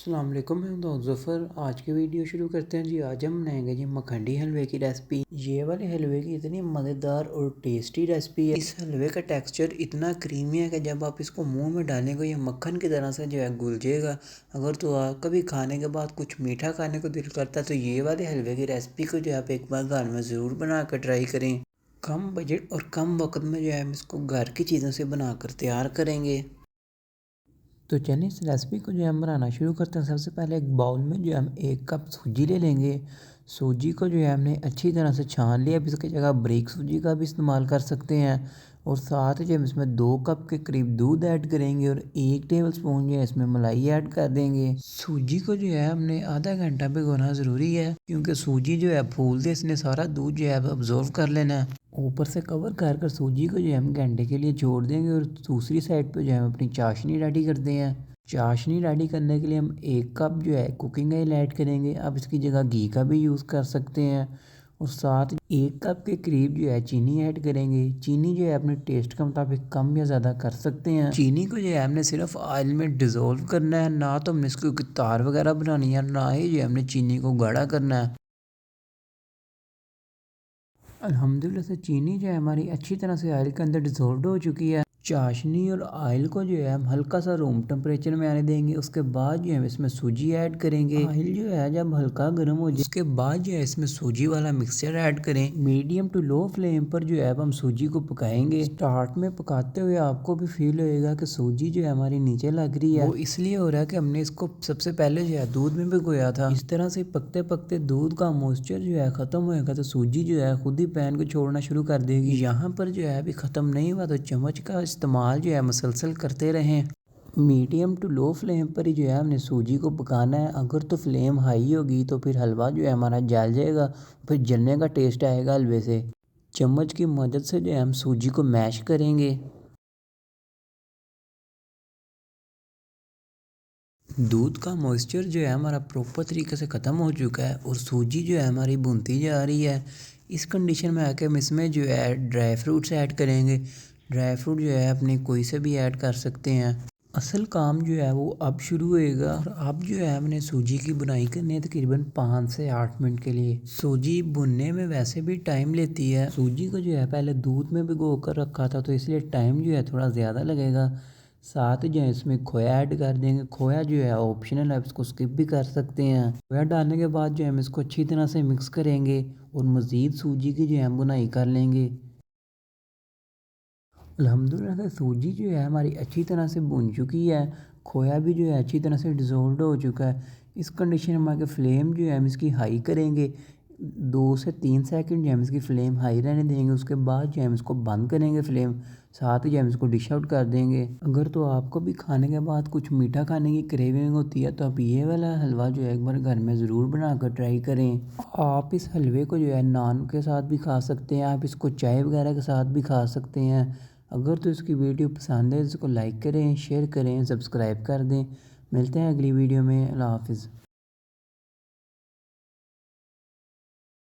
अस्सलाम वालेकुम, मैं हूं ज़फ़र। आज की वीडियो शुरू करते हैं जी। आज हम बनाएंगे जी मखंडी हलवे की रेसिपी। ये वाले हलवे की इतनी मज़ेदार और टेस्टी रेसिपी है। इस हलवे का टेक्सचर इतना क्रीमी है कि जब आप इसको मुंह में डालेंगे ये मक्खन की तरह से जो है घुल जाएगा। अगर तो आप कभी खाने के बाद कुछ मीठा खाने को दिल करता है तो ये वाले हलवे की रेसिपी को जो है आप एक बार घर में ज़रूर बना कर ट्राई करें। कम बजट और कम वक्त में जो है हम इसको घर की चीज़ों से बनाकर तैयार करेंगे। तो चलिए इस रेसिपी को जो है हम बनाना शुरू करते हैं। सबसे पहले एक बाउल में जो है हम 1 कप सूजी ले लेंगे। सूजी को जो है हमने अच्छी तरह से छान लिया। अब इसकी जगह बारीक सूजी का भी इस्तेमाल कर सकते हैं। और साथ ही जो हम इसमें 2 कप के करीब दूध ऐड करेंगे और 1 टेबल स्पून जो है इसमें मलाई ऐड कर देंगे। सूजी को जो है हमने आधा घंटा भिगोना ज़रूरी है, क्योंकि सूजी जो है फूलते इसने सारा दूध जो है अब्जॉर्व कर लेना है। ऊपर से कवर कर कर सूजी को जो है हम घंटे के लिए छोड़ देंगे। और दूसरी साइड पे जो है हम अपनी चाशनी रेडी करते हैं। चाशनी रेडी करने के लिए हम 1 कप जो है कुकिंग ऑयल ऐड करेंगे। आप इसकी जगह घी का भी यूज़ कर सकते हैं। और साथ 1 कप के करीब जो है चीनी ऐड करेंगे। चीनी जो है अपने टेस्ट के मुताबिक कम या ज़्यादा कर सकते हैं। चीनी को जो है हमने सिर्फ ऑयल में डिज़ोल्व करना है, ना तो हमने इसको तार वगैरह बनानी है, ना ही जो है हमने चीनी को गाढ़ा करना है। अल्हम्दुलिल्लाह से चीनी जो है हमारी अच्छी तरह से ऑयल के अंदर डिज़ोल्व हो चुकी है। चाशनी और ऑयल को जो है हम हल्का सा रूम टेम्परेचर में आने देंगे। उसके बाद जो है हम इसमें सूजी ऐड करेंगे। ऑयल जो है जब हल्का गर्म हो जाए उसके बाद जो है इसमें सूजी वाला मिक्सचर ऐड करें। मीडियम टू लो फ्लेम पर जो है अब हम सूजी को पकाएंगे। स्टार्ट में पकाते हुए आपको भी फील होएगा कि सूजी जो है हमारी नीचे लग रही है। वो इसलिए हो रहा है कि हमने इसको सबसे पहले जो है दूध में भिगोया था। इस तरह से पकते पकते दूध का मॉइस्चर जो है ख़त्म होएगा तो सूजी जो है खुद ही पैन को छोड़ना शुरू कर देगी। यहाँ पर जो है अभी ख़त्म नहीं हुआ तो चम्मच का इस्तेमाल जो है मुसलसल करते रहें। मीडियम टू लो फ्लेम पर ही जो है हमने सूजी को पकाना है। अगर तो फ्लेम हाई होगी तो फिर हलवा जो है हमारा जल जाएगा, फिर जलने का टेस्ट आएगा हलवे से। चम्मच की मदद से जो है हम सूजी को मैश करेंगे। दूध का मॉइस्चर जो है हमारा प्रॉपर तरीके से ख़त्म हो चुका है और सूजी जो है हमारी भुनती जा रही है। इस कंडीशन में आके हम इसमें जो है ड्राई फ्रूट्स ऐड करेंगे। ड्राई फ्रूट जो है अपने कोई से भी ऐड कर सकते हैं। असल काम जो है वो अब शुरू होएगा। और अब जो है हमने सूजी की बुनाई करनी है तकरीबन 5 से 8 मिनट के लिए। सूजी भुनने में वैसे भी टाइम लेती है। सूजी को जो है पहले दूध में भिगो कर रखा था तो इसलिए टाइम जो है थोड़ा ज़्यादा लगेगा। साथ जो है इसमें खोया ऐड कर देंगे। खोया जो है ऑप्शनल है, इसको स्किप भी कर सकते हैं। खोया डालने के बाद जो है हम इसको अच्छी तरह से मिक्स करेंगे और मज़ीद सूजी की जो है हम बुनाई कर लेंगे। अल्हम्दुलिल्लाह से सूजी जो है हमारी अच्छी तरह से भुन चुकी है। खोया भी जो है अच्छी तरह से डिज़ोल्व हो चुका है। इस कंडीशन में आके फ्लेम जो है हम इसकी हाई करेंगे। 2 से 3 सेकंड जो है हम इसकी फ्लेम हाई रहने देंगे। उसके बाद जो है हम इसको बंद करेंगे फ्लेम। साथ ही जो है हम इसको डिश आउट कर देंगे। अगर तो आपको भी खाने के बाद कुछ मीठा खाने की क्रेविंग होती है तो आप ये वाला हलवा जो है एक बार घर में ज़रूर बना कर ट्राई करें। आप इस हलवे को जो है नान के साथ भी खा सकते हैं, आप इसको चाय वगैरह के साथ भी खा सकते हैं। अगर तो इसकी वीडियो पसंद है तो इसको लाइक करें, शेयर करें, सब्सक्राइब कर दें। मिलते हैं अगली वीडियो में। अल्लाह हाफ़िज़।